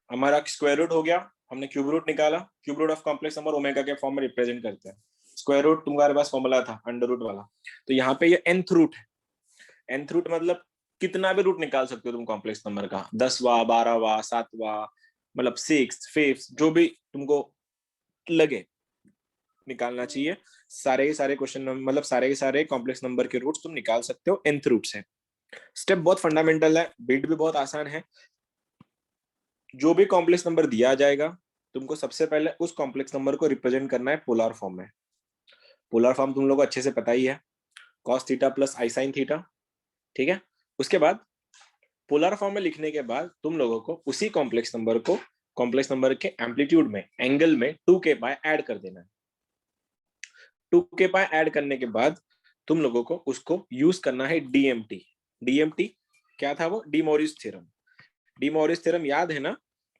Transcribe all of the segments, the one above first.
हमारा square root हो गया, हमने क्यूब रूट निकाला, cube root of complex number omega के फॉर्म में रिप्रेजेंट करते हैं। स्क्वायर रूट तुम्हारे पास फॉर्मूला था अंडर रूट वाला, तो यहाँ पे ये nth रूट है। nth रूट मतलब कितना भी रूट निकाल सकते हो तुम कॉम्प्लेक्स नंबर का, 10वां 12वां 7वां, मतलब 6th 5th जो भी तुमको लगे निकालना चाहिए। सारे के सारे क्वेश्चन मतलब सारे के सारे कॉम्प्लेक्स नंबर के रूट्स तुम निकाल सकते हो nth रूट से। स्टेप बहुत फंडामेंटल है, बिट भी बहुत आसान है। जो भी कॉम्प्लेक्स नंबर दिया जाएगा तुमको सबसे पहले उस कॉम्प्लेक्स नंबर को रिप्रेजेंट करना है पोलर फॉर्म में। पोलर फॉर्म तुम लोगों को अच्छे से पता ही है, cos theta plus i sine theta, ठीक है। उसके बाद पोलर फॉर्म में लिखने के बाद तुम लोगों को उसी कॉम्प्लेक्स नंबर को कॉम्प्लेक्स नंबर के एम्पलीट्यूड में एंगल में 2k पाई ऐड कर देना है। 2k पाई ऐड करने के बाद तुम लोगों को उसको यूज करना है डीएमटी। डीएमटी क्या था वो? De Moivre's theorem. De Moivre's theorem याद है ना?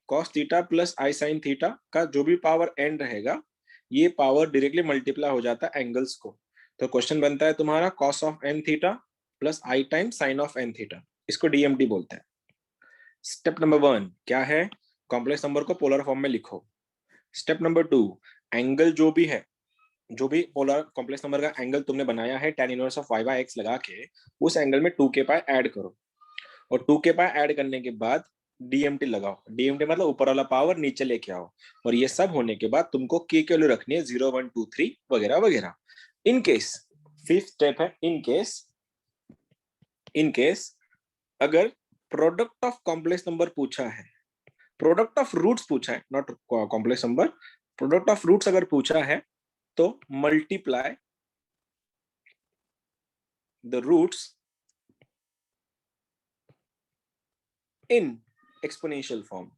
cos theta plus i sine theta का जो भी पावर एन रहेगा ये पावर डायरेक्टली मल्टीप्लाई हो जाता है एंगल्स को। तो क्वेश्चन बनता है तुम्हारा cos of n theta plus i time sine of n theta, इसको डीएमटी बोलते हैं। स्टेप नंबर 1 क्या है? कॉम्प्लेक्स नंबर को पोलर फॉर्म में लिखो। स्टेप नंबर 2 एंगल जो भी है, जो भी पोलर कॉम्प्लेक्स नंबर का एंगल तुमने बनाया है tan inverse of y by x लगा के उस एंगल में 2k पाई ऐड करो, और 2k पाई ऐड करने के बाद डीएमटी लगाओ। डीएमटी मतलब ऊपर वाला पावर नीचे लेके आओ, और ये सब होने के बाद तुमको k की वैल्यू रखनी है 0 1 2 3 वगैरह वगैरह। इन केस फिफ्थ स्टेप है, इन केस अगर प्रोडक्ट ऑफ कॉम्प्लेक्स नंबर पूछा है, प्रोडक्ट ऑफ रूट्स पूछा है, not complex number, product of roots अगर पूछा है तो multiply the roots in exponential form,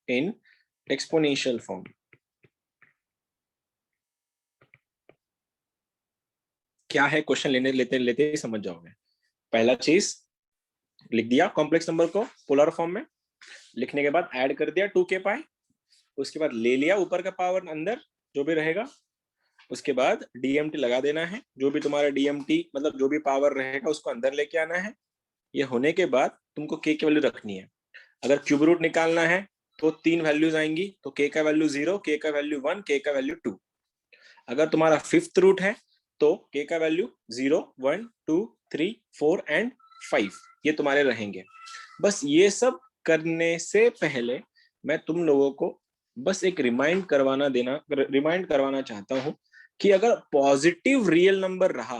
in exponential form। क्या है क्वेश्चन लेने लेते लेते ही समझ जाओगे। पहला चीज लिख दिया कॉम्प्लेक्स नंबर को पोलर फॉर्म में, लिखने के बाद ऐड कर दिया 2k पाई, उसके बाद ले लिया ऊपर का पावर अंदर जो भी रहेगा, उसके बाद डीएमटी लगा देना है। जो भी तुम्हारा डीएमटी मतलब जो भी पावर रहेगा उसको अंदर लेके आना है। ये होने के बाद तुमको k की वैल्यू रखनी है। अगर क्यूब रूट निकालना है तो 3 वैल्यूज आएंगी, तो k का वैल्यू 0, k का वैल्यू 1, k का वैल्यू 2। अगर तुम्हारा फिफ्थ रूट है तो k का वैल्यू 0 1 2 3 4 एंड 5 ये तुम्हारे रहेंगे। बस ये सब करने से पहले मैं तुम लोगों को बस एक रिमाइंड करवाना चाहता हूं कि अगर पॉजिटिव रियल नंबर रहा,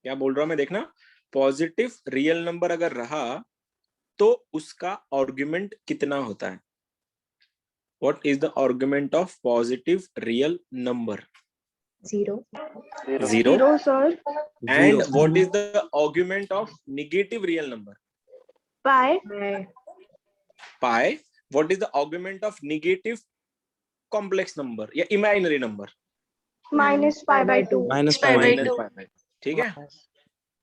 क्या बोल रहा हूं मैं देखना, पॉजिटिव रियल नंबर अगर रहा तो उसका आर्गुमेंट कितना होता है? What is the argument of positive real number? Zero. Zero. Zero, sir. And what is the argument of negative real number? Pi. Pi. What is the argument of negative complex number या imaginary number? Minus pi by 2. Minus pi by Minus two. pi by 2. ठीक है।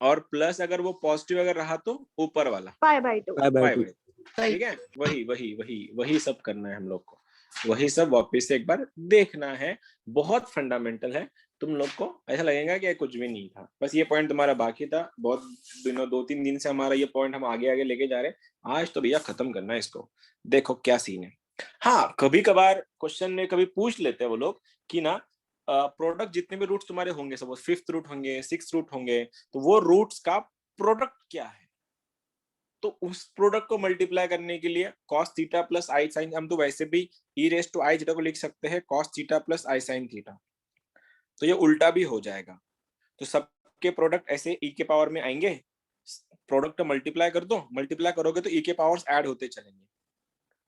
और plus अगर वो positive अगर रहा तो ऊपर वाला Pi by 2. Pi by pi two. by 2। ठीक है, वही वही वही वही सब करना है हम लोग को, वही सब वापस से एक बार देखना है। बहुत फंडामेंटल है, तुम लोग को ऐसा लगेगा कि कुछ भी नहीं था, बस ये पॉइंट तुम्हारा बाकी था। बहुत दिनों 2-3 दिन से हमारा ये पॉइंट हम आगे आगे लेके जा रहे हैं, आज तो भैया खत्म करना है इसको। देखो क्या सीन है। हाँ, कभी कभार क्वेश्चन में कभी पूछ लेते हैं वो लोग कि ना प्रोडक्ट जितने भी रूट्स तुम्हारे होंगे, सपोज फिफ्थ रूट होंगे, सिक्स रूट होंगे, तो वो रूट्स का प्रोडक्ट क्या है? तो उस प्रोडक्ट को मल्टीप्लाई करने के लिए cos theta plus i sine, हम तो वैसे भी e raise to i theta को लिख सकते हैं cos theta plus i sine theta, तो ये उल्टा भी हो जाएगा। तो सबके प्रोडक्ट ऐसे e के पावर में आएंगे, प्रोडक्ट मल्टीप्लाई कर दो, मल्टीप्लाई करोगे तो e के पावर्स ऐड होते चलेंगे,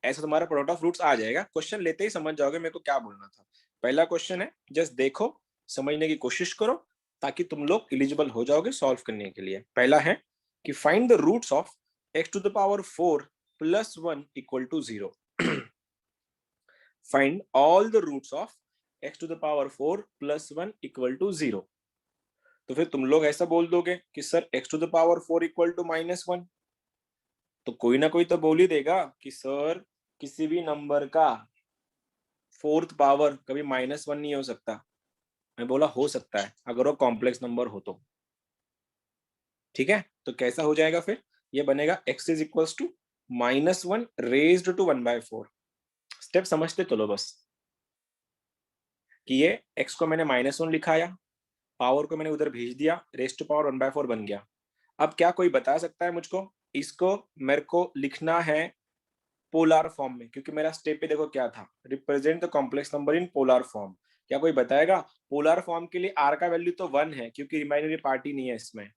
ऐसा तुम्हारा प्रोडक्ट ऑफ रूट्स आ जाएगा। क्वेश्चन लेते ही समझ जाओगे मेरे को क्या बोलना था। पहला क्वेश्चन है, जस्ट देखो, समझने की कोशिश करो, ताकि तुम लोग एलिजिबल हो जाओगे सॉल्व करने के लिए। पहला है कि find the roots of x to the power 4 plus 1 equal to 0। Find all the roots of x to the power 4 plus 1 equal to 0। तो फिर तुम लोग ऐसा बोल दोगे कि sir x to the power 4 equal to -1, तो कोई ना कोई तो बोल ही देगा कि सर किसी भी नंबर का फोर्थ पावर कभी -1 नहीं हो सकता। मैं बोला हो सकता है अगर वो कॉम्प्लेक्स नंबर हो तो। ठीक है, तो कैसा हो जाएगा फिर? ये बनेगा x is equals to -1 raised to 1/4। Step समझते चलो बस कि ये x को मैंने -1 लिखाया, पावर को मैंने उधर भेज दिया, रेज टू पावर 1/4 बन गया। अब क्या कोई बता सकता है मुझको, इसको मेरे को लिखना है पोलर फॉर्म में, क्योंकि मेरा स्टेप पे देखो क्या था, represent the complex number in polar form. क्या कोई बताएगा? पोलर फॉर्म के लिए r का वैल्यू तो 1 है, क्योंकि इमेजिनरी पार्टी नहीं है इसमें,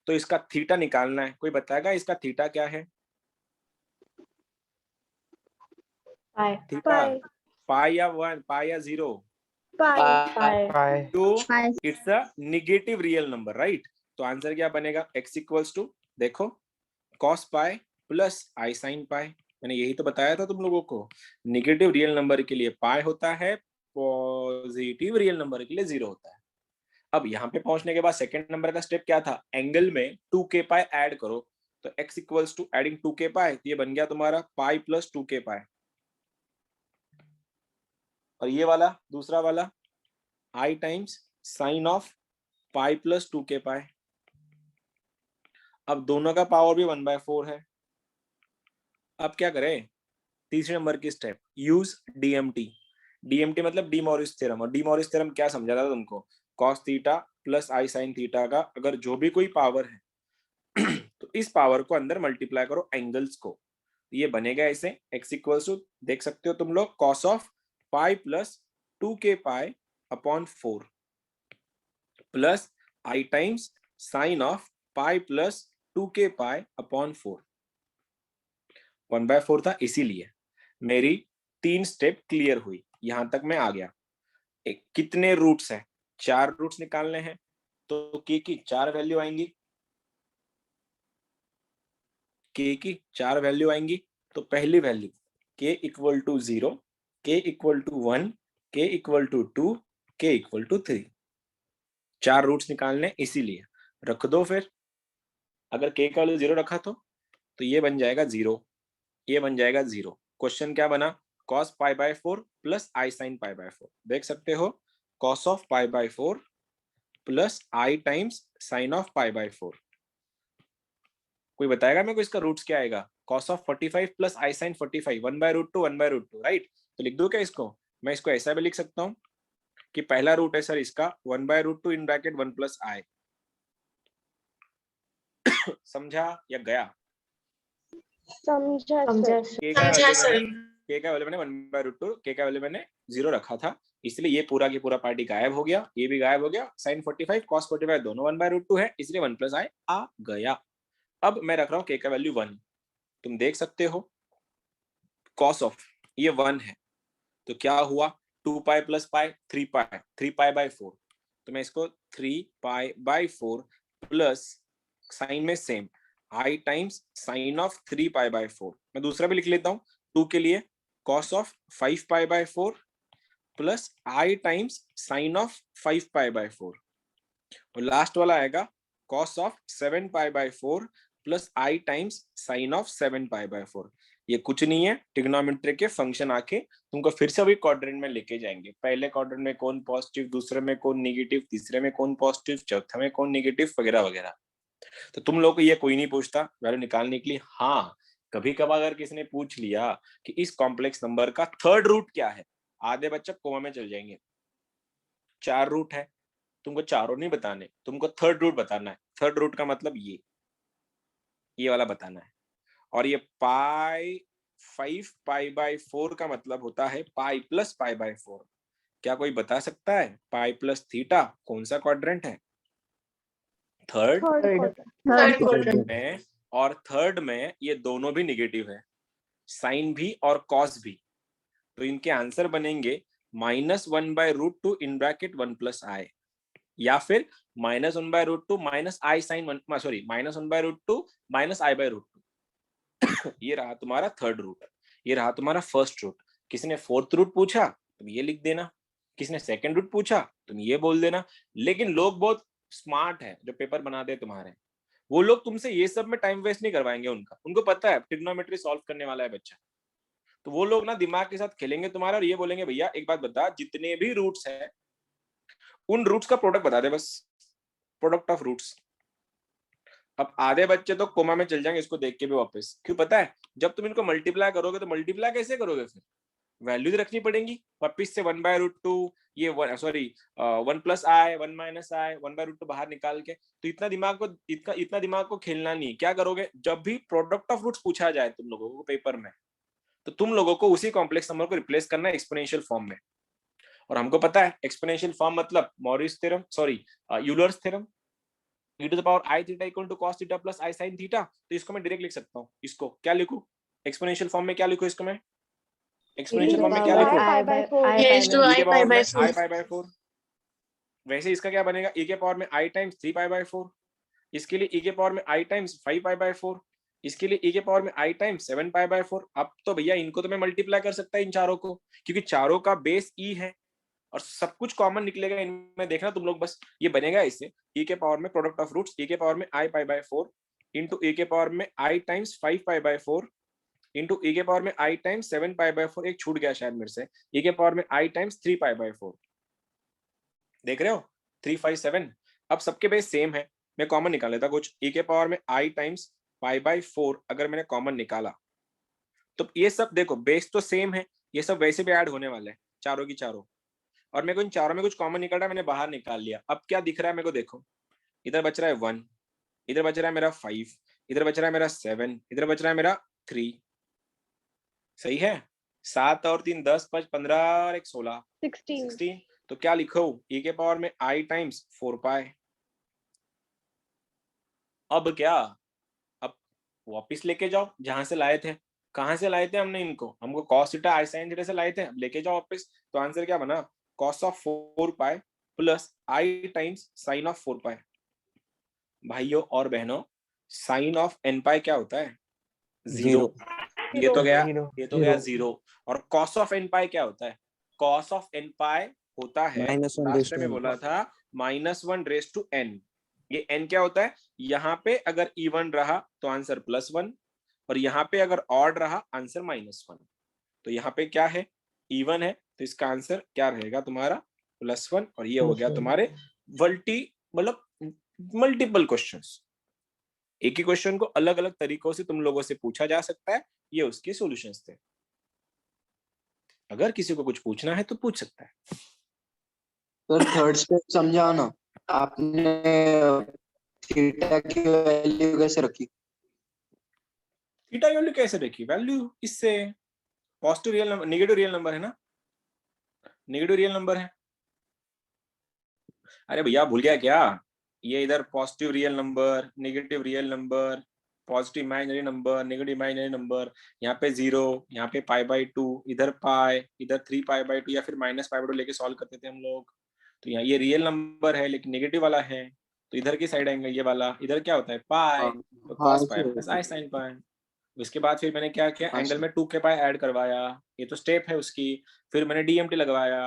तो इसका थीटा निकालना है। कोई बताएगा इसका थीटा क्या है? पाई थीटा पाई या 1, पाई या 0? पाई तो it's a negative real number, right? तो आंसर क्या बनेगा? x इक्वल्स टू, देखो, cos pi plus i sine pi. मैंने यही तो बताया था तुम लोगों को, नेगेटिव रियल नंबर के लिए पाई होता है, पॉजिटिव रियल नंबर के लिए 0 होता है। अब यहाँ पे पहुंचने के बाद सेकंड नंबर का स्टेप क्या था? एंगल में 2k पाई ऐड करो। तो x equals to adding 2k pi, ये बन गया तुम्हारा पाई प्लस 2k पाई। और ये वाला दूसरा वाला i times sine of pi plus 2k पाई। अब दोनों का पावर भी 1/4 है। अब क्या करें? तीसरे नंबर की स्टेप, यूज डीएमटी। डीएमटी मतलब डी मॉरिस थ्योरम। और डी मॉरिस थ्योरम क्या समझा था तुमको? Cos theta plus i sine theta का अगर जो भी कोई पावर है तो इस पावर को अंदर मल्टीप्लाई करो एंगल्स को, ये बनेगा ऐसे, x इक्वल्स टू, देख सकते हो तुम लोग, cos of pi plus 2k pi upon 4 plus i times sine of pi plus 2k pi upon 4। 1/4 था, इसीलिए मेरी 3 स्टेप क्लियर हुई, यहां तक मैं आ गया। एक कितने रूट्स है? 4 रूट्स निकालने हैं, तो k की 4 वैल्यू आएंगी, k की 4 वैल्यू आएंगी। तो पहली value k equal to 0, k equal to 1, k equal to 2, k equal to 3। 4 roots निकालने, इसीलिए रख दो। फिर अगर k का वैल्यू 0 रखा तो ये बन जाएगा 0, ये बन जाएगा 0। क्वेश्चन क्या बना? cos pi by 4 plus i sine pi by 4। देख सकते हो, cos of pi by 4 plus i times sine of pi by 4। कोई बताएगा मेरे को इसका रूट्स क्या आएगा? cos of 45 plus i sine 45, 1/√2 1/√2, right? तो लिख दो क्या इसको? मैं इसको ऐसा भी लिख सकता हूँ कि पहला रूट है सर इसका 1/√2 इन ब्रैकेट 1 प्लस आई। समझा या गया? समझा सर। k का वैल्यू मैंने 1/√2, k का वैल्यू मैंने 0 रखा था, इसलिए ये पूरा की पूरा पार्टी गायब हो गया, ये भी गायब हो गया। sin 45 cos 45 दोनों 1/√2 है, इसलिए 1 प्लस आई आ गया। अब मैं रख रहा हूँ k का वैल्यू 1। तुम देख सकते हो cos ऑफ ये 1 है, तो क्या हुआ? 2 pi plus pi 3 pi, 3 pi by 4। तो मैं इसको 3 पाई बाय 4 प्लस साइन में same I times sine of 3 pi by 4। मैं दूसरा भी लिख लेता हूँ 2 के लिए, cos of 5 pi by 4 plus i times sine of 5 pi by 4। और लास्ट वाला आएगा cos of 7 pi by 4 plus i times sine of 7 pi by 4। ये कुछ नहीं है, ट्रिग्नोमेट्री के फंक्शन आके तुमको फिर से वही क्वाड्रेंट में लेके जाएंगे। पहले क्वाड्रेंट में कौन पॉजिटिव, दूसरे में कौन नेगेटिव, तीसरे में कौन पॉजिटिव, चौथे में कौन नेगेटिव, वगैरह वगैरह। तो तुम लोग को ये कोई नहीं पूछता वैल्यू निकालने के लिए। हाँ, कभी कभार अगर किसी ने पूछ लिया कि इस कॉम्प्लेक्स नंबर का थर्ड रूट क्या है, आधे बच्चे कोमा में चल जाएंगे। 4 रूट है, तुमको चारों नहीं बताने, तुमको थर्ड रूट बताना है। थर्ड रूट का मतलब ये वाला बताना है। और ये पाई 5 पाई बाय 4 का मतलब होता है पाई प्लस पाई बाय 4। क्या कोई बता सकता है पाई प्लस थीटा कौन सा क्वाड्रेंट है? थर्ड में। और थर्ड में ये दोनों भी निगेटिव है, साइन भी और कॉस भी। तो इनके आंसर बनेंगे -1/√2 इन ब्रैकेट 1 प्लस आई, या फिर -1/√2 माइनस आई साइन 1, सॉरी -1/√2 माइनस आई बाय √2। ये रहा तुम्हारा थर्ड रूट, ये रहा तुम्हारा फर्स्ट रूट। किसी ने फोर्थ रूट पूछा तुम ये लिख देना, किसी ने सेकंड रूट पूछा तुम ये बोल देना। लेकिन लोग बहुत स्मार्ट है जो पेपर बनाते हैं तुम्हारे, वो लोग तुमसे ये सब में टाइम वेस्ट नहीं करवाएंगे। उनको पता है ट्रिग्नोमेट्री सॉल्व करने वाला है बच्चा, तो वो लोग ना दिमाग के साथ खेलेंगे तुम्हारा और ये बोलेंगे भैया एक बात बता, जितने भी रूट्स हैं उन रूट्स का प्रोडक्ट बता दे बस, प्रोडक्ट ऑफ रूट्स। अब आधे बच्चे तो कोमा में चल जाएंगे इसको देख के भी वापस। क्यों पता है? जब तुम इनको मल्टीप्लाई करोगे तो मल्टीप्लाई कैसे करोगे? फिर वैल्यूज रखनी पड़ेगी वापिस से 1/√2, ये सॉरी 1+i 1 - i 1/√2 बाहर निकाल के। तो इतना दिमाग को खेलना नहीं। क्या करोगे? जब भी प्रोडक्ट ऑफ रूट्स पूछा जाए तुम लोगों को पेपर में, तो तुम लोगों को उसी कॉम्प्लेक्स नंबर को रिप्लेस करना है एक्सपोनेंशियल फॉर्म में। और हमको पता है एक्सपोनेंशियल फॉर्म मतलब Morris theorem, sorry Euler's theorem, e to the power I theta equal to cos theta plus I sin theta। तो इसको मैं डायरेक्ट लिख सकता हूँ। इसको क्या लिखूं एक्सपोनेंशियल फॉर्म में? क्या लिखूं इसको मैं एक्सपोनेंशियल फॉर्म में? क्या लिखूं? pi by 4 raised to e I के pi पावर by में 4। I pi by 4। वैसे इसका क्या बनेगा? e के पावर में I टाइम्स 3 पाई बाय 4। इसके लिए e के पावर में I टाइम्स 5 पाई बाय 4। इसके लिए e के पावर में I टाइम्स 7 पाई बाय 4। अब तो भैया इनको तो मैं मल्टीप्लाई कर सकता है इन चारों को, क्योंकि चारों का बेस e है और सब कुछ कॉमन निकलेगा इनमें। देखना तुम लोग बस, ये बनेगा इससे e के पावर में प्रोडक्ट ऑफ रूट्स e के पावर में I pi by 4 into e के पावर में I times 5 pi by 4 into e के पावर में I टाइम्स 7 पाई बाय 4। एक छूट गया शायद मेरे से, e के पावर में I टाइम्स 3 पाई बाय 4। देख रहे हो 3 5 7। अब सबके बेस सेम है, मैं कॉमन निकाल लेता कुछ। e के पावर में I टाइम्स पाई बाय 4 अगर मैंने कॉमन निकाला तो ये सब देखो बेस तो सेम है, ये सब वैसे भी ऐड होने वाले हैं चारों की चारों। और मेरे को इन चारों में कुछ कॉमन निकल रहा है, मैंने बाहर निकाल लिया। अब क्या दिख रहा है मेरे को? देखो इधर बच रहा है 1, इधर बच रहा है मेरा 5, इधर बच रहा है मेरा 7, इधर बच रहा है मेरा 3। सही है? 7 और 3 10 5 15 और 1 16 16। तो क्या लिखो e के पावर में I टाइम्स 4 पाई। अब क्या? अब वापिस लेके जाओ जहां से लाए थे। कहां से लाए थे हमने इनको? हमको cos theta I sin theta से लाए थे। अब लेके जाओ वापिस। तो आंसर क्या बना? cos of 4 pi plus I times sine of 4 पाई। भाइयों और बहनों, साइन ऑफ n पाई क्या होता है? 0। ये तो गया, ये तो गया 0। और cos ऑफ n पाई क्या होता है? cos ऑफ n पाई होता है, लास्ट टाइम में बोला था, -1 रेज टू n। ये n क्या होता है? यहाँ पे अगर इवन रहा तो आंसर +1, और यहाँ पे अगर ऑड रहा आंसर -1। तो यहाँ पे क्या है? इवन है, तो इसका आंसर क्या रहेगा तुम्हारा? +1। और ये हो गया तुम्हारे मतलब मल्टीपल क्वेश्चंस। एक ही क्वेश्चन को अलग अलग तरीकों से तुम लोगों से पूछा जा सकता है, ये उसके सॉल्यूशंस थे। अगर किसी को कुछ पूछना है तो पूछ सकता है। सर थर्ड स्टेप समझाओ ना, आपने थीटा की वैल्यू कैसे रखी? थीटा की वैल्यू कैसे रखी? वैल्यू इससे positive real number, negative real number है ना, नेगेटिव रियल नंबर है। अरे भैया भूल गया क्या? ये इधर positive real number, negative real number, positive imaginary number, negative imaginary number, यहाँ पे 0, यहाँ पे π/2, इधर पाई, इधर 3 π/2 या फिर -π/2 लेके सॉल्व करते थे हम लोग। तो यहाँ ये रियल नंबर है लेकिन नेगेटिव वाला है, तो इधर की साइड आएंगे ये वाला। इधर क्या होता है? पाई, तो हाँ cos pi plus I sin पाई। उसके बाद फिर मैंने क्या किया? एंगल में 2 के पाई ऐड करवाया, ये तो स्टेप है उसकी। फिर मैंने DMT लगवाया,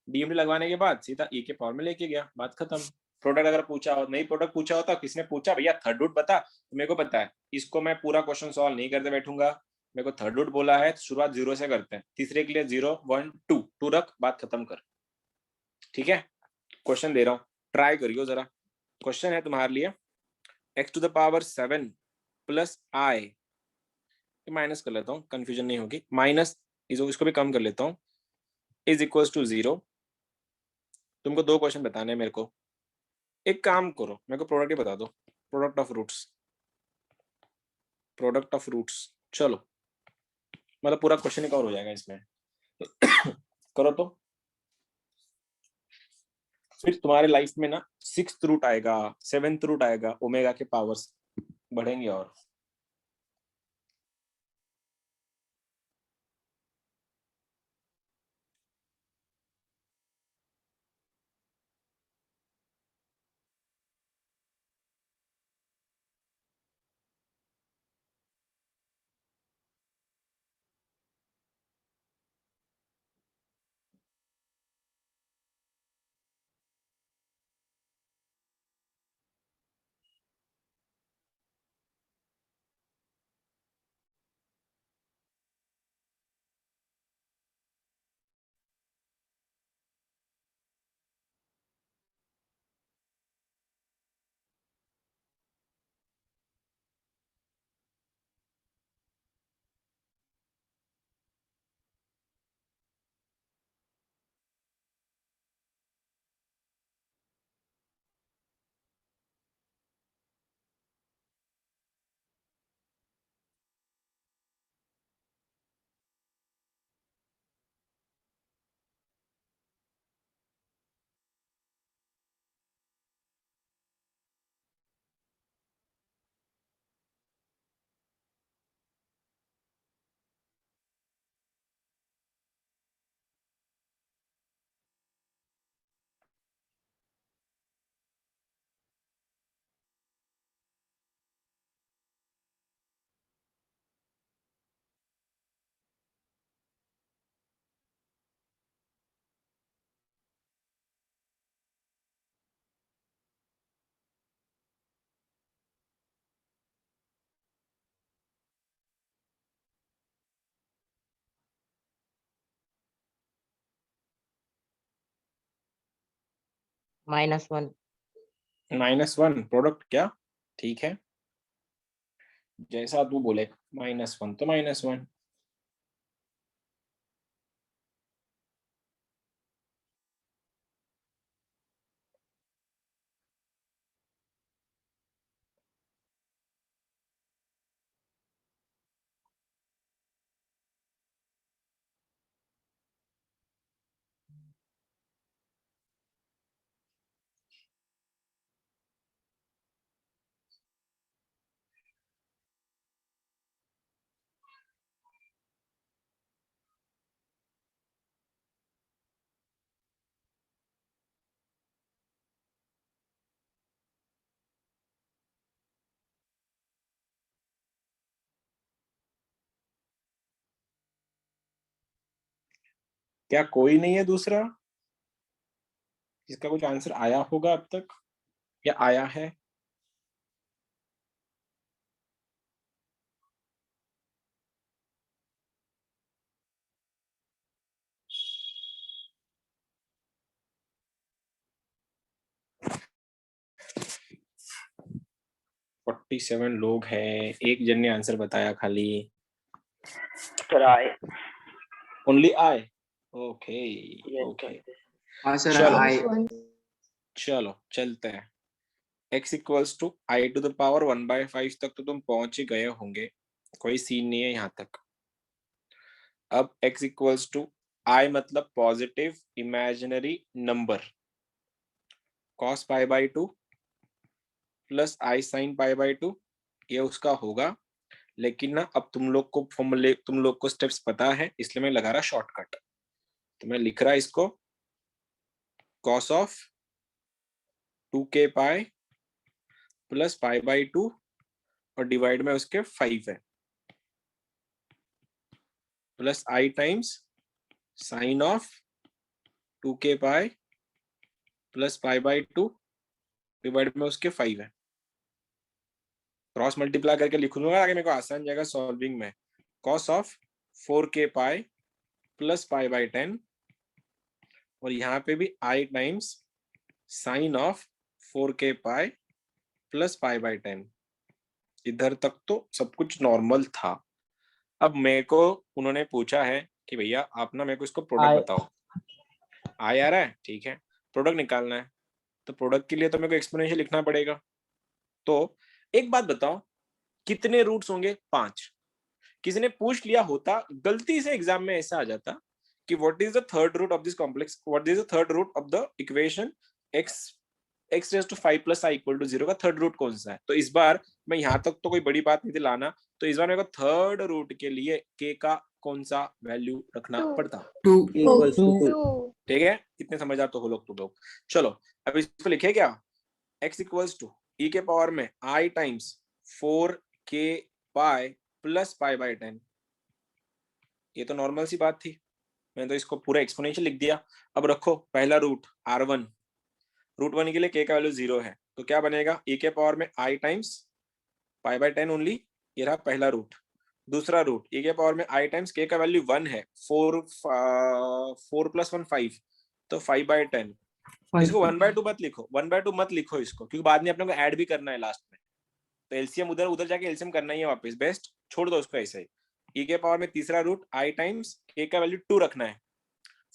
DMT लगवाने के बाद सीधा e के पावर में लेके गया, बात खत्म। प्रोडक्ट अगर पूछा हो, नहीं प्रोडक्ट पूछा होता, किसने पूछा भैया थर्ड रूट बता, तो मेरे को पता है इसको मैं पूरा क्वेश्चन सॉल्व नहीं करते बैठूंगा। मेरे को थर्ड रूट बोला है, शुरुआत 0 से करते हैं, तीसरे के लिए 0 1 2 2 रख, बात खत्म कर। ठीक है? क्वेश्चन दे रहा हूँ, ट्राई करियो जरा। क्वेश्चन है तुम्हारे लिए, x⁻7 प्लस i, माइनस कर लेता हूँ कंफ्यूजन नहीं होगी, माइनस इसको भी कम कर लेता हूँ, इज इक्वल टू 0। तुमको 2 क्वेश्चन बताने हैं मेरे को। एक काम करो, मेरे को प्रोडक्ट ही बता दो, product of roots, product of roots. चलो मतलब पूरा क्वेश्चन ही कवर हो जाएगा इसमें। करो तो। फिर तुम्हारे लाइफ में ना 6th रूट आएगा, 7th रूट आएगा, ओमेगा के पावर्स बढ़ेंगे। और -1। -1 प्रोडक्ट क्या? ठीक है, जैसा तू बोले, -1 तो -1। क्या कोई नहीं है दूसरा जिसका कुछ आंसर आया होगा अब तक या आया है? फोर्टी 47 लोग हैं, एक जन ने आंसर बताया खाली। आए ओनली आई? ओके ओके, हाँ सर चलो आई। चलो चलते हैं। x equals to i to the power 1/5 तक तो तुम पहुंच ही गए होंगे, कोई सीन नहीं है यहाँ तक। अब x इक्वल्स टू आई मतलब positive imaginary number cos π/2 plus i sin π/2, ये उसका होगा। लेकिन ना अब तुम लोग को फॉर्मूले, तुम लोग को स्टेप्स पता है, इसलिए मैं लगा रहा शॉर्टकट। तो मैं लिख रहा इसको cos of 2k pi plus π/2 और डिवाइड में उसके 5 है, plus i times sine of 2k pi plus π/2 divide में उसके 5 है। क्रॉस मल्टीप्लाई करके लिख लूंगा आगे, मेरे को आसान जाएगा सॉल्विंग में। cos of 4k pi plus π/10 और यहाँ पे भी i times sine of 4k pi plus π/10। इधर तक तो सब कुछ नॉर्मल था। अब मेरे को उन्होंने पूछा है कि भैया आप ना मेरे को इसको प्रोडक्ट बताओ। आई आ रहा है, ठीक है, प्रोडक्ट निकालना है, तो प्रोडक्ट के लिए तो मेरे को एक्सपोनेंशियल लिखना पड़ेगा। तो एक बात बताओ, कितने रूट्स होंगे? 5। किसी ने पूछ लिया होता, गलती से एग्जाम में ऐसा आ जाता कि what is the third root of this complex, what is the third root of the equation x raised to 5 plus i equal to 0 का थर्ड रूट कौन सा है। तो इस बार मैं यहाँ तक तो कोई बड़ी बात नहीं थी लाना, तो इस बार मेरे को थर्ड रूट के लिए k का कौन सा वैल्यू रखना पड़ता? 2 equals to 2। ठीक है, इतने समझदार तो हो लोग, तो लोग। चलो अब इसको लिखे क्या, x इक्वल्स टू e के पावर में i times 4k pi plus π/10। ये तो नॉर्मल सी बात थी, मैंने तो इसको पूरा एक्सपोनेंशियल लिख दिया। अब रखो पहला रूट r1, रूट 1 के लिए k का वैल्यू 0 है, तो क्या बनेगा, e के पावर में i टाइम्स π/10 ओनली, ये रहा पहला रूट। दूसरा रूट e के पावर में i टाइम्स k का वैल्यू 1 है, 4 प्लस 1 5, तो 5/10। इसको 1/2 मत लिखो, 1/2 मत लिखो इसको, क्योंकि बाद में अपने को ऐड भी करना है लास्ट में, तो एलसीएम उधर उधर जाके एलसीएम करना ही है वापस, बेस्ट छोड़ दो उसको ऐसे ही। e के पावर में तीसरा रूट i टाइम्स k का वैल्यू 2 रखना है,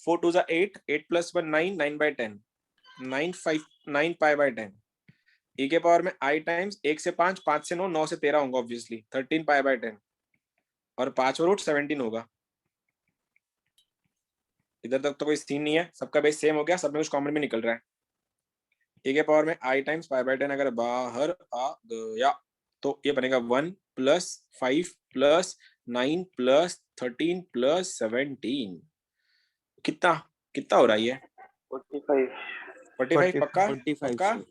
4 2 8, 8 प्लस 1 9, 9/10, 9 π/10। e के पावर में i टाइम्स 1 से 5, 5 से 9, 9 से 13 होगा ऑब्वियसली, 13 π/10 और पांचवा रूट 17 होगा। इधर तक तो कोई सीन नहीं है, सबका बेस सेम हो गया, सब में कुछ कॉमन में निकल रहा है। e के पावर में i टाइम्स π/10 अगर बाहर आ गया तो ये बनेगा 1 प्लस 5 प्लस 9 प्लस 13 प्लस 17। कितना कितना हो रहा है ये? 45 पक्का? 45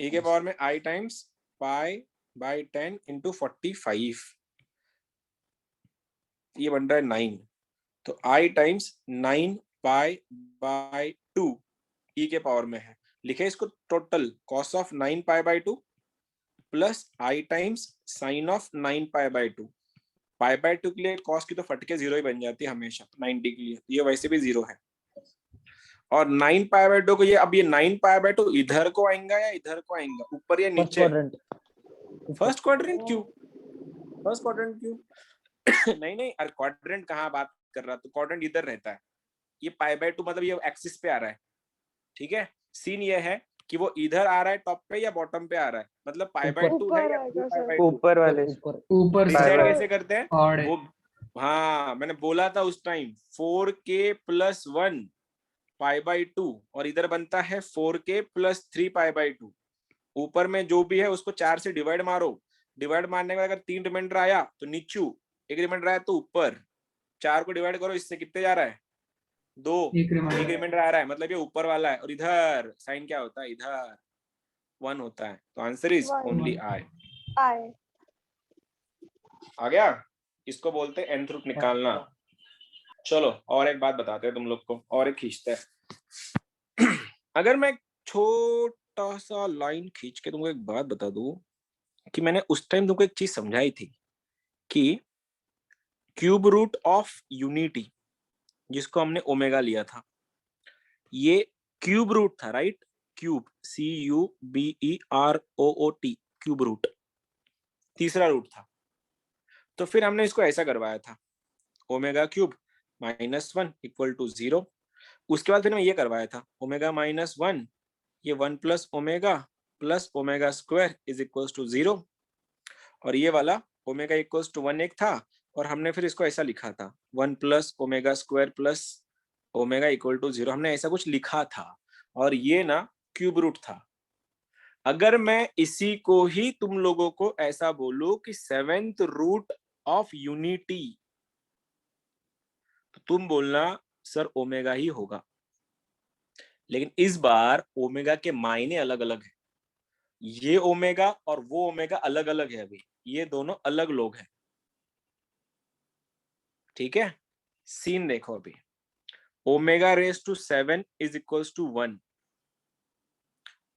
e के पावर में i टाइम्स π/10 इंटू 45, ये बन रहा है 9, तो i टाइम्स 9 π/2 e के पावर में है। लिखे इसको total cos of 9 π/2 plus i times sine of 9 π/2। π/2 के लिए cos की तो फटके 0 ही बन जाती है हमेशा, 90 के लिए ये वैसे भी 0 है। और 9π/2 को ये, अब ये 9π/2 इधर को आएगा या इधर को आएगा, ऊपर या नीचे? फर्स्ट क्वाड्रेंट क्यों? फर्स्ट क्वाड्रेंट क्यों? नहीं नहीं, अरे क्वाड्रेंट कहाँ बात कर रहा, तो क्वाड्रेंट इधर रहता है। ये π/2 मतलब ये एक्सिस पे आ रहा है, ठीक है। सीन ये है कि वो इधर आ रहा है टॉप पे या बॉटम पे आ रहा है, मतलब π/2 है या π/2? ऊपर वाले ऊपर डिसाइड Π/2 कैसे करते हैं odd है। वो? हाँ, मैंने बोला था उस टाइम 4k+1 π/2, और इधर बनता है 4k+3 π/2। ऊपर में जो भी है उसको 4 से डिवाइड मारो, डिवाइड मारने के बाद अगर 3 रिमाइंडर आया तो नीचू, 1 रिमाइंडर आया तो ऊपर। 4 को डिवाइड करो, इससे कितने जा रहा है? 2। एक रिमाइंडर। 1 रिमाइंडर आ रहा है, मतलब ये ऊपर वाला है। और इधर साइन क्या होता है? इधर 1 होता है। तो answer is One. Only I। I. आ गया? इसको बोलते हैं nth रूट निकालना। चलो और एक बात बताते हैं तुम लोग को, और एक खींचते हैं। अगर मैं छोटा सा लाइन खींच के तुमको एक बात बता दूं कि मैंने उस टाइम तुमको एक चीज समझाई थी कि क्यूब रूट ऑफ यूनिटी, जिसको हमने ओमेगा लिया था, ये क्यूब रूट था, right? Cube, CUBEROOT, cube root तीसरा रूट था। तो फिर हमने इसको ऐसा करवाया था, ओमेगा क्यूब -1 = 0। उसके बाद फिर मैं ये करवाया था, ओमेगा -1, ये 1 + ओमेगा प्लस ओमेगा स्क्वायर = 0। और ये वाला ओमेगा = 1 एक था, और हमने फिर इसको ऐसा लिखा था 1 + ओमेगा स्क्वायर प्लस ओमेगा = 0। हमने ऐसा कुछ लिखा था, और ये ना क्यूब रूट था। अगर मैं इसी को ही तुम लोगों को ऐसा बोलूं कि 7th रूट ऑफ यूनिटी, तो तुम बोलना सर ओमेगा ही होगा। लेकिन इस बार ओमेगा के मायने अलग अलग है। ये ओमेगा और वो ओमेगा अलग अलग है, अभी ये दोनों अलग लोग हैं, ठीक है। सीन देखो, अभी ω⁻7 = 1,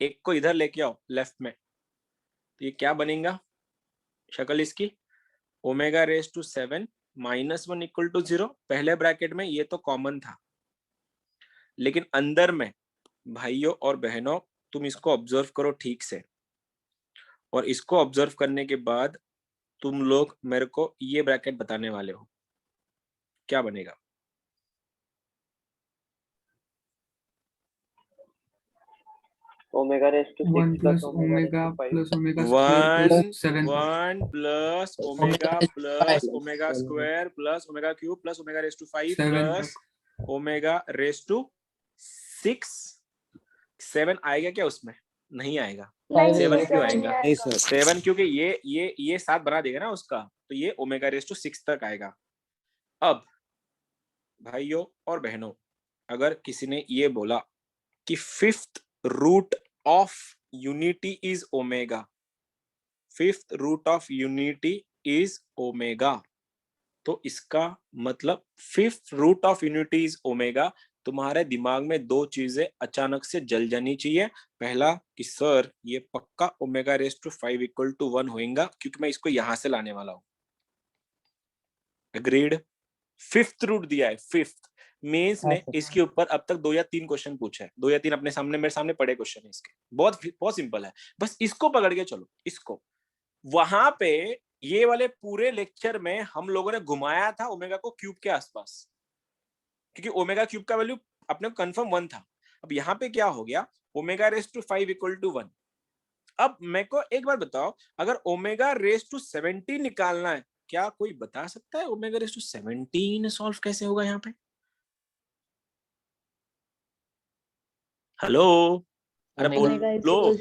एक को इधर लेके आओ लेफ्ट में, तो ये क्या बनेगा शक्ल इसकी? ω⁻7 -1 = 0। पहले ब्रैकेट में ये तो कॉमन था, लेकिन अंदर में भाइयों और बहनों तुम इसको ऑब्जर्व करो ठीक से, और इसको ऑब्जर्व करने के बाद तुम लोग मेरे को ये ब्रैकेट बताने वाले हो क्या बनेगा। ω⁻6 1 plus + omega ω⁻5 plus omega 1 square plus 7 plus omega plus omega square plus omega cube plus ω⁻5 plus ω⁻6। 7 आएगा क्या उसमें? नहीं आएगा। नहीं, 7 क्यों 7 आएगा? नहीं आएगा। 7 क्योंकि ये 7 बना देगा ना उसका, तो ये ω⁻6 तक आएगा। अब भाइयों और बहनों, अगर किसी ने ये बोला कि 5th root of unity is omega, 5th root of unity is omega, तो इसका मतलब 5th root of unity is omega. तुम्हारे दिमाग में दो चीजें अचानक से जल जानी चाहिए। पहला कि सर ये पक्का ω⁻5 = 1 होगा, क्योंकि मैं इसको यहां से लाने वाला हूं। अग्रीड? 5th रूट दिया है, 5th मेंस ने इसके ऊपर अब तक 2 या 3 क्वेश्चन पूछा है, 2 या 3 अपने सामने, मेरे सामने पड़े क्वेश्चन है इसके। बहुत बहुत सिंपल है, बस इसको पकड़ के चलो। इसको वहां पे ये वाले पूरे लेक्चर में हम लोगों ने घुमाया था ओमेगा को क्यूब के आसपास, क्योंकि ओमेगा क्यूब का वैल्यू अपने को कंफर्म 1 था। अब यहाँ पे क्या हो गया, ω⁻5 = 1। अब मेरे को एक बार बताओ, अगर ω⁻17 निकालना है, क्या कोई बता सकता है ω⁻17 सॉल्व कैसे होगा यहाँ पे? हेलो, अरे Omega is बोलो।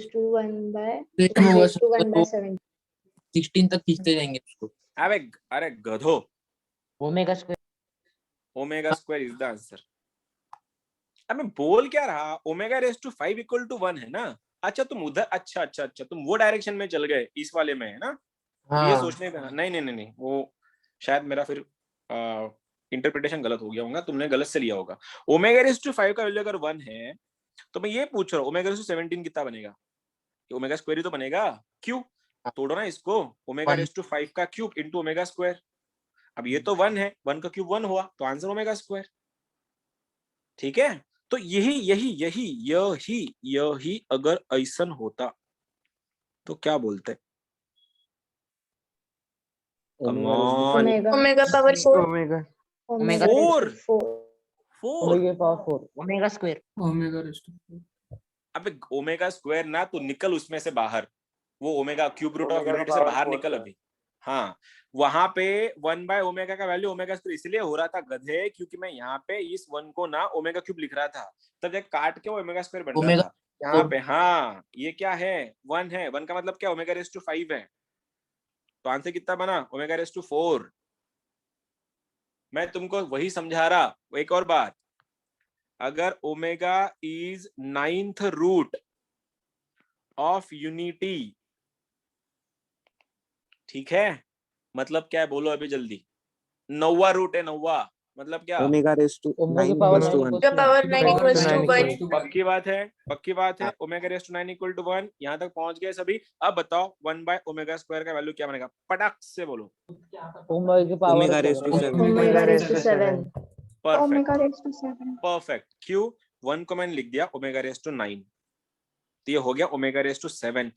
equals to 1/7. 16 तक खींचते जाएंगे उसको। अरे गधो, omega square omega square is the answer. अब मैं बोल क्या रहा, ω⁻5 = 1 है ना। अच्छा तुम उधर, अच्छा तुम वो डायरेक्शन में चल गए, इस वाले में है ना। हाँ। ये सोचने का नहीं, वो शायद मेरा फिर इंटरप्रिटेशन गलत हो गया होगा, तुमने गलत से लिया होगा। ω⁻5 का वैल्यू अगर 1 है, तो मैं ये पूछ रहा हूँ ω⁻17 कितना बनेगा? ओमेगा स्क्वायर ही तो बनेगा। क्यों? तोड़ो ना इसको, ω⁻5 का क्यूब इंटू ओमेगा स्क्वायर। अब ये तो 1 है, 1 का क्यूब 1 हुआ, तो आंसर ओमेगा स्क्वायर। ठीक है, तो यही यही यही यही यही अगर ऐसन होता तो क्या बोलते? Come on. Omega omega power 4. Omega omega Four. Raise to 4 four. Omega power 4 omega square omega raised to अबे ओमेगा स्क्वायर ना, तू निकल उसमें से बाहर, वो omega cube root of unity से बाहर निकल अभी। हाँ, वहां पे 1/ओमेगा का वैल्यू ओमेगा स्क्वायर इसलिए हो रहा था गधे, क्योंकि मैं यहाँ पे इस 1 को ना ओमेगा क्यूब लिख रहा था, तब जब काट के वो ओमेगा स्क्वायर बन रहा ओमेगा था। यहाँ पे हाँ, ये क्या है? 1 है, 1 का मतलब क्या? ओमेगा रेस टू 5 है। तो आंसर कितना बना? Omega raise to 4। मैं तुमको वही समझा रहा। एक और बात, अगर omega is 9th root of unity, ठीक है, मतलब क्या है बोलो अभी जल्दी। 9वां रूट है, 9वां मतलब क्या? Omega raise to omega 9 power equals to 1 omega power 9 equals to 1. पक्की बात है, पक्की बात है। Omega raise to 9 equal to 1, यहाँ तक पहुंच गए सभी। अब बताओ 1/ओमेगा स्क्वायर का वैल्यू क्या बनेगा? पटाख से बोलो। Omega power omega raise to 7 omega raise to 7 perfect, omega raise to 7 perfect. क्यों? 1 को मैंने लिख दिया ओमेगा रेस टू 9, तो ये हो गया ओमेगा रेस टू 7।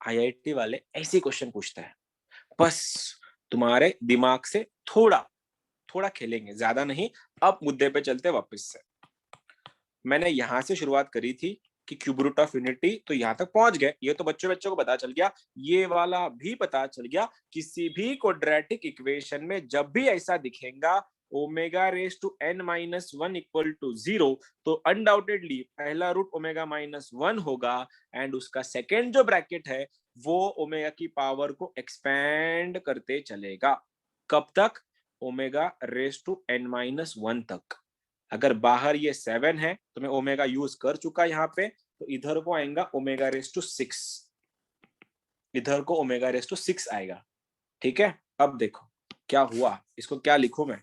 आईआईटी वाले ऐसे क्वेश्चन पूछते हैं, बस तुम्हारे दिमाग से थोड़ा थोड़ा खेलेंगे, ज्यादा नहीं। अब मुद्दे पे चलते वापस से। मैंने यहां से शुरुआत करी थी कि क्यूब रूट ऑफ यूनिटी, तो यहां तक पहुंच गए। ये तो बच्चों बच्चों को पता चल गया, ये वाला भी पता चल गया। किसी भी क्वाड्रेटिक इक्वेशन में जब भी ऐसा दिखेगा omega raise to n-1 equal to 0, तो अनडाउटेडली पहला रूट ओमेगा -1 होगा, एंड उसका सेकेंड जो ब्रैकेट है वो ओमेगा की पावर को एक्सपेंड करते चलेगा। कब तक? ओमेगा रेस टू n-1 तक। अगर बाहर ये 7 है तो मैं ओमेगा यूज कर चुका यहाँ पे, तो इधर को आएगा ओमेगा रेस टू 6, इधर को ओमेगा रेस टू 6 आएगा। ठीक है, अब देखो क्या हुआ। इसको क्या लिखूं मैं?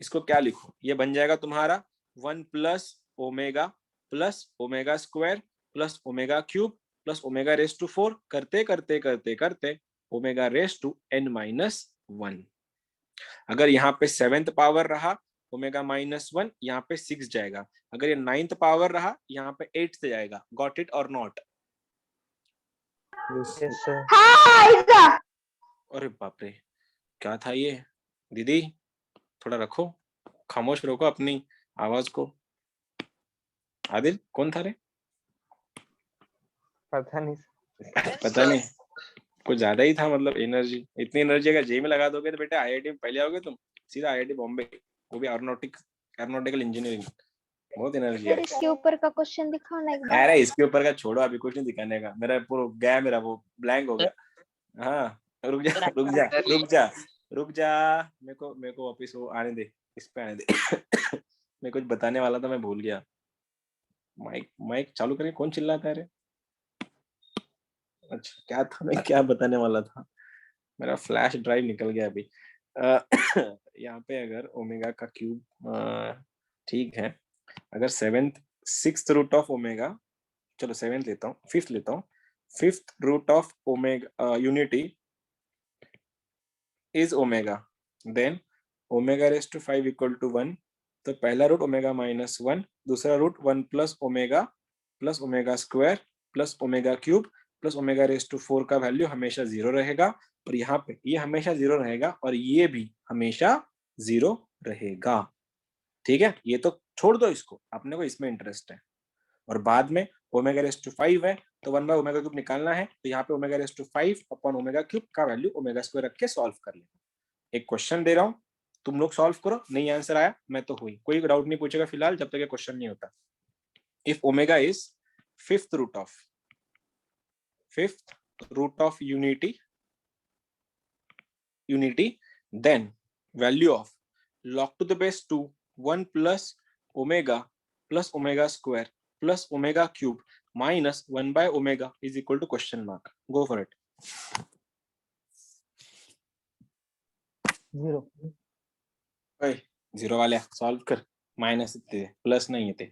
इसको क्या लिखूं? ये बन जाएगा तुम्हारा 1 plus omega square plus omega cube plus omega raise to 4, करते करते करते करते ओमेगा रेस टू n-1। अगर यहाँ पे 7th पावर रहा ओमेगा -1, यहाँ पे 6 जाएगा। अगर ये 9th पावर रहा यहाँ पे 8 से जाएगा। गॉट इट और नॉट? यस सर हाँ इसका अरे बाप रे, क्या था ये? दीदी थोड़ा रखो, खामोश रखो अपनी आवाज को। आदिल कौन था रे? पता नहीं पता नहीं, कुछ ज्यादा ही था, मतलब एनर्जी। इतनी एनर्जी अगर जे में लगा दोगे तो बेटा आईआईटी में पहले आओगे तुम, सीधा आईआईटी बॉम्बे, वो भी एरोनॉटिकल इंजीनियरिंग। बहुत एनर्जी है। फिर इसके ऊपर का क्वेश्चन दिखाओ ना एक बार। अरे इसके ऊपर का छोड़ो, अभी कुछ नहीं दिखाने का। मेरा पूरा गया, मेरा वो ब्लैंक हो गया। हाँ, रुक जा रुक जा रुक जा रुक जा, मेरे को वापिस वो आने दे, इस पे आने दे। मैं कुछ बताने वाला था, मैं भूल गया। माइक माइक चालू करें, कौन चिल्लाता है रे? अच्छा, क्या था, मैं क्या बताने वाला था? मेरा फ्लैश ड्राइव निकल गया अभी। यहाँ पे अगर ओमेगा का क्यूब, ठीक है, अगर 6th रूट ऑफ ओमेगा, चलो 7th लेता हूँ, 5th लेता हूँ। 5th root of omega unity is omega, then omega raise to 5 equal to 1। तो पहला रूट ओमेगा -1, दूसरा root 1 plus omega square plus omega cube plus omega raise to 4 का value हमेशा 0 रहेगा। और यहाँ पे ये हमेशा 0 रहेगा और ये भी हमेशा 0 रहेगा। ठीक है, ये तो छोड़ दो इसको, अपने को इसमें इंटरेस्ट है। और बाद में ओमेगा रेस टू 5 है तो 1/ओमेगा क्यूब निकालना है, तो यहाँ पे omega raise to 5 upon omega cube का वैल्यू ओमेगा स्क्वायर रख के सॉल्व कर लेना। एक क्वेश्चन दे रहा हूँ, तुम लोग सॉल्व करो। नहीं आंसर आया मैं तो हुई, कोई डाउट नहीं पूछेगा फिलहाल जब तक ये क्वेश्चन नहीं होता। If omega is 5th root of unity, then value of log to the base 2 1 plus omega square plus omega cube minus 1/omega is equal to question mark. Go for it. 0 ओए 0 वाले solve कर, minus थे plus नहीं थे।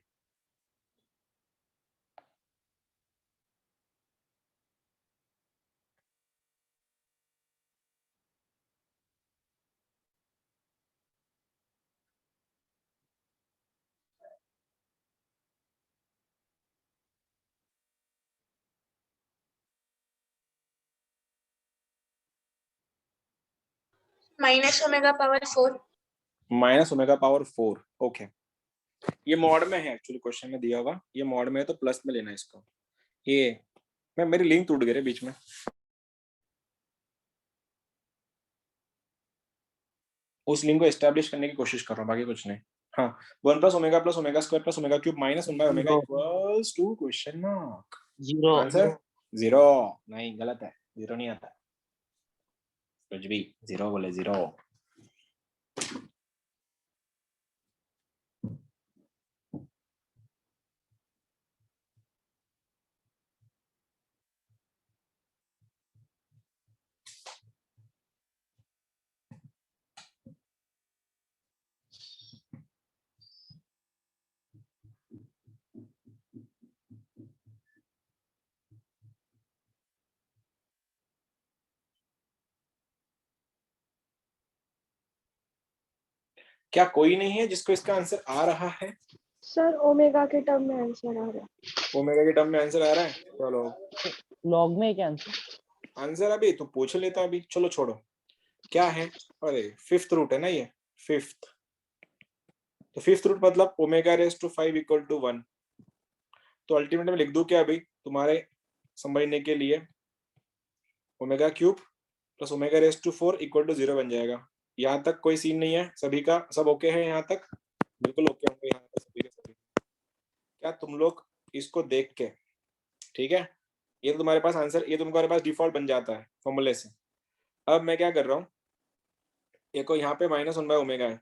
minus omega power 4. Minus omega power 4. Okay, ये mod में है actually, question में दिया हुआ ये मॉड में है तो प्लस में लेना है इसको. ये मैं मेरी लिंक टूट गई बीच में. उस लिंक को एस्टैब्लिश करने की कोशिश कर रहा हूँ, बाकी कुछ नहीं. हाँ, 1 plus omega square plus omega cube minus 1 by omega equals to question mark. Zero answer 0. नहीं, गलत है, 0 नहीं आता. कुछ भी 0 बोले 0. क्या कोई नहीं है जिसको इसका आंसर आ रहा है? सर ओमेगा के टर्म में आंसर आ रहा है. ओमेगा के टर्म में आंसर आ रहा है. चलो लॉग में क्या आंसर? आंसर अभी तो पूछ लेता अभी. चलो छोड़ो, क्या है? अरे फिफ्थ रूट है ना ये, फिफ्थ. तो फिफ्थ रूट मतलब omega raise to 5 equal to 1. तो अल्टीमेट में लिख दूं क्या अभी तुम्हारे समझने के लिए? Omega cube plus omega raise to 4 equal to 0 बन जाएगा. यहाँ तक कोई सीन नहीं है? सभी का सब ओके है यहाँ तक? बिल्कुल ओके होंगे यहाँ तक सभी के सभी. क्या तुम लोग इसको देख के, ठीक है, ये तो तुम्हारे पास आंसर, ये तुम्हारे पास डिफॉल्ट बन जाता है फॉर्मूले से. अब मैं क्या कर रहा हूँ, एक को यहाँ पे माइनस 1 बाय ओमेगा है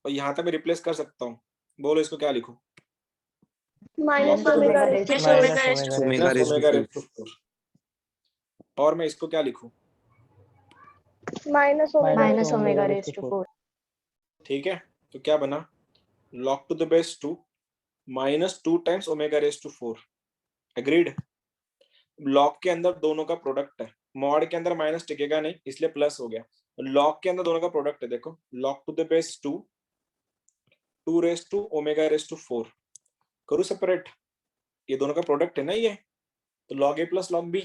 और यहाँ तक मैं रिप्लेस कर सकता हूँ. बोलो इसको क्या लिखूं? Minus omega raise Plus to omega raised to minus omega raise to 4. और मैं इसको क्या लिखूं? Minus omega raise to 4. ठीक है, तो क्या बना? log to the base 2 minus 2 times omega raise to 4. Agreed? log के अंदर दोनों का प्रोडक्ट है, मॉड के अंदर माइनस टिकेगा नहीं इसलिए प्लस हो गया. log के अंदर दोनों का प्रोडक्ट है. देखो, log to the base 2 raise to omega raise to 4 करूँ सेपरेट, ये दोनों का प्रोडक्ट है ना ये, तो log a plus log b.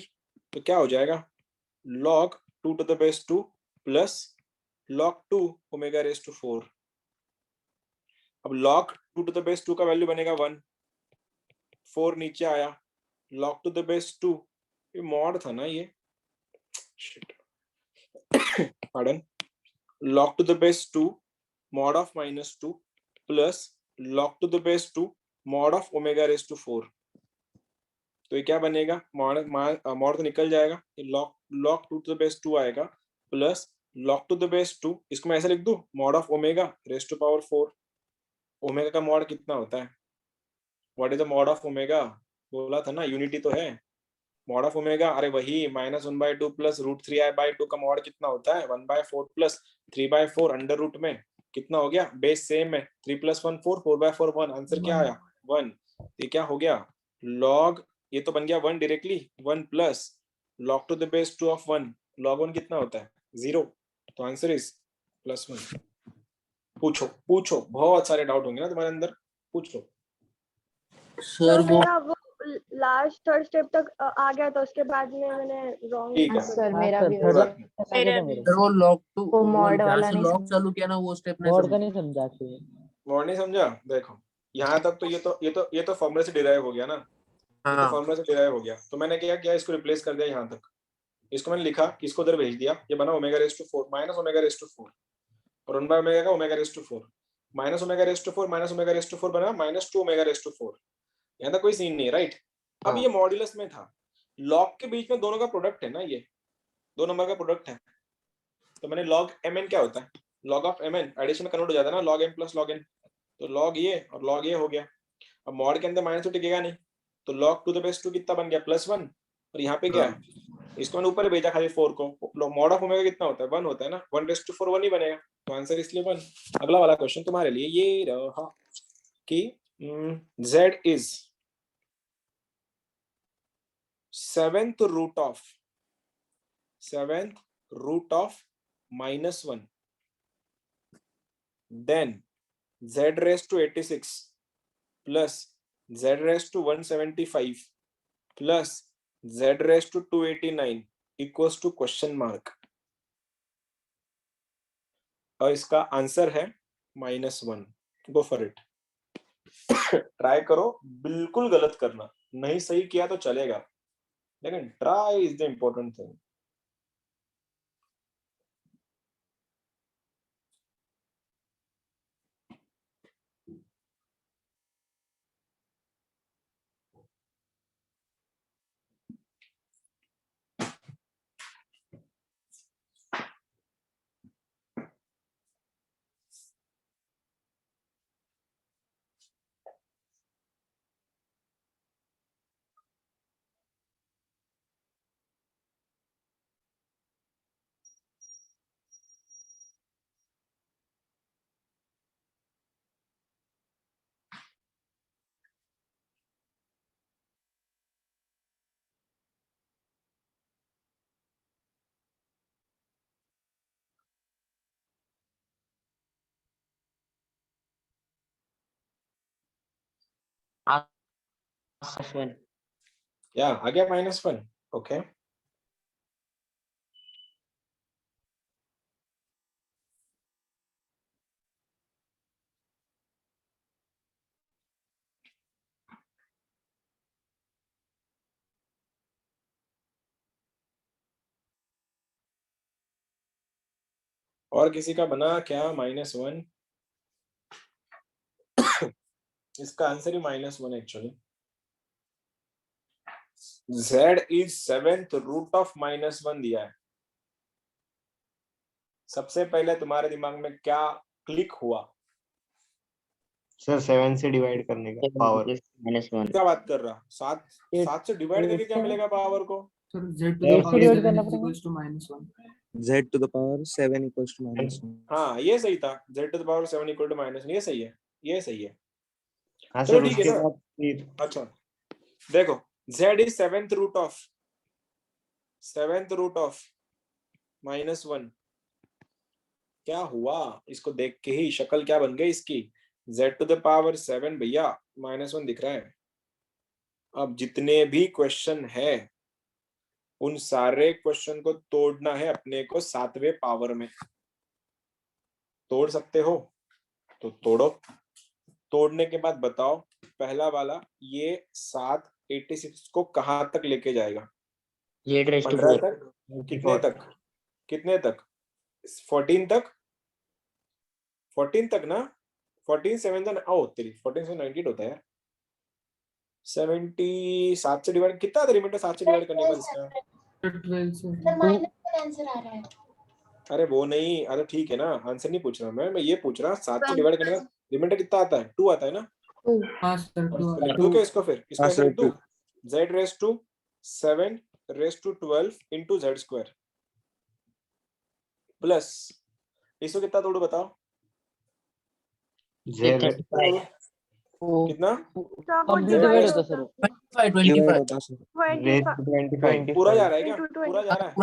तो क्या हो जाएगा? log 2 to the base 2 plus log 2 omega raise to 4. अब log 2 टू द बेस 2 का वैल्यू बनेगा 1. 4 नीचे आया, log टू द बेस 2, ये मॉड था ना ये, pardon. log to the base 2 mod of minus 2 plus log to the base 2 mod of omega raise to 4. तो ये क्या बनेगा? मॉड तो निकल जाएगा, log 2 टू द बेस 2 आएगा plus log to the base 2. इसको मैं ऐसे लिख दूं, mod of omega raise to power 4. Omega का मॉड कितना होता है? What is the mod of omega? बोला था ना, यूनिटी तो है. मॉड ऑफ ओमेगा, अरे वही माइनस 1/2 प्लस √3i/2 का मॉड कितना होता है? 1/4 प्लस 3/4 अंडर रूट में कितना हो गया? बेस सेम है, 3 + 1 4, 4/4 1. आंसर क्या आया? 1. ये क्या हो गया? log, ये तो बन गया 1 directly, 1 plus log to the base 2 of 1. log 1 कितना होता है? 0. तो आंसर इज +1. पूछो पूछो, बहुत सारे डाउट होंगे ना तुम्हारे अंदर, पूछो. सर वो लास्ट थर्ड स्टेप तक आ गया था, उसके बाद में मैंने रॉन्ग. ठीक है, सर मेरा भी थर्ड मेरा भी. सर वो लॉक टू वो mod जहाँ वाला से नहीं लॉक समझा. चालू किया ना वो स्टेप नहीं मॉड का समझा। नहीं समझा actually. मॉड नहीं समझा? देखो यहाँ तक तो ये तो फॉर्मूले से डिराइव हो गया ना, ये तो हाँ फॉर्मूला से डिराइव हो गया. तो मैंने क्या किया, इसको रिप्लेस कर दिया यहाँ तक. इसको मैंने लिखा, इसको उधर भेज दिया, ये बना omega raise to 4 minus omega raise to 4 और 1 बाय ओमेगा का omega raise to 4 minus omega raise to 4 minus omega raise to 4 बना -2 ओमेगा रेस टू 4. यहाँ तक कोई सीन नहीं है, राइट? अब हाँ. ये मॉड्यूलस में था, लॉग के बीच में दोनों का प्रोडक्ट है ना, ये 2 नंबर का प्रोडक्ट है. तो मैंने log mn क्या होता है? log ऑफ mn एडिशन में कन्वर्ट हो जाता है ना, log m plus log n. तो log ये और log ये हो गया. अब मॉड के अंदर माइनस तो टिकेगा नहीं, तो log टू द बेस 2 कितना बन गया? +1. और यहाँ पे क्या है? इसको मैंने ऊपर भेजा खाली 4 को. मॉड ऑफ ओमेगा कितना होता है? 1 होता है ना, 1/4 1 ही बनेगा. तो आंसर इसलिए 1. अगला वाला क्वेश्चन तुम्हारे लिए ये रहा कि z is 7th root of -1, then z raised to 86 plus z raised to 175 plus z raised to 289 equals to question mark. और इसका आंसर है -1। Go for it. ट्राई करो, बिल्कुल गलत करना, नहीं सही किया तो चलेगा, लेकिन try is the important thing. या आ गया -1। ओके, और किसी का बना क्या -1? इसका आंसर ही -1 actually. z is 7th root of -1 दिया है। सबसे पहले तुम्हारे दिमाग में क्या क्लिक हुआ? सर 7 से डिवाइड करने का पावर। -1 क्या बात कर रहा? 7 से डिवाइड करके क्या मिलेगा पावर को? Sir, z to Yeah, the power divide 7 करना is पड़ेगा। equals to -1. z to the power 7 equals to -1. हाँ, ये सही था, z to the power 7 equal to -1, ये सही है, ये सही है। हाँ चलो सर, ठीक है उसके ना। बाद फिर अच्छा देखो, z is 7th root of -1। क्या हुआ? इसको देख के ही शक्ल क्या बन गई इसकी? z to the power 7 भैया, -1 दिख रहा है। अब जितने भी क्वेश्चन है उन सारे क्वेश्चन को तोड़ना है अपने को 7वें पावर में। तोड़ सकते हो तो तोड़ो। तोड़ने के बाद बताओ, पहला वाला ये 786 को कहां तक लेके जाएगा? z raised to 15 4 तक? कितने तक? कितने तक? 14 तक? 14 तक ना? 14 7 था ना? ओ तेरी 14 से 98 होता है यार। 70 7 से डिवाइड कितना था रिमाइंडर? 7 से डिवाइड करने के बाद इसका? 12 से आंसर आ रहा है। अरे वो नहीं, अरे ठीक है ना, आंसर नहीं पूछ रहा मैं ये पूछ रहा 7 से डिवाइड करने का रिमाइंडर कितना आता है? 2 आता है ना? हाँ सर तो लिख दो क्या इसको? फिर इसको हाँ, ऐसे sir, लिख दूं, z raised to 7 raised to 12 into z square plus इसको कितना तोड़ो बताओ? कितना? कंप्लीट डिवाइड होता सर। Divide होता sir. रेस 25। पूरा जा रहा है क्या? into पूरा 20 जा रहा है?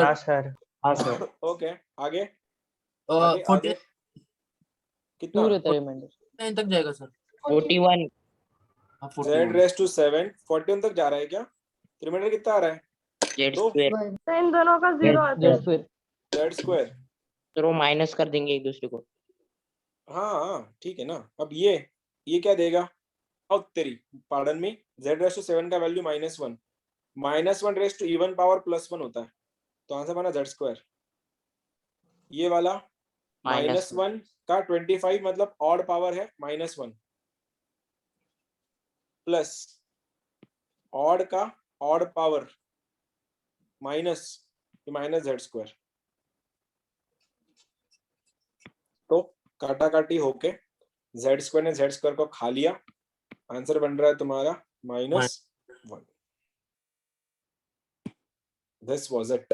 हाँ सर, हाँ सर। ओके, आगे आगे आगे कितना? 2 रहता है रिमाइंडर। 9 तक जाएगा सर। 41 z raised to 7 41 तक जा रहा है क्या? रिमाइंडर कितना आ रहा है? z दो। square तो इन दोनों का 0 आता है। z फिर z स्क्वायर। तो वो माइनस कर देंगे एक दूसरे को। हाँ ठीक है ना। अब ये क्या देगा? अब तेरी पार्डन में z raised to 7 का value -1, -1 raised to even power +1 होता है, तो आंसर बना z स्क्वायर। ये वाला -1 का 25 मतलब ऑड पावर है -1 प्लस ऑड का odd power minus z square. तो काटा काटी होके z स्क्वायर ने z स्क्वायर को खा लिया, आंसर बन रहा है तुम्हारा -1। This was it.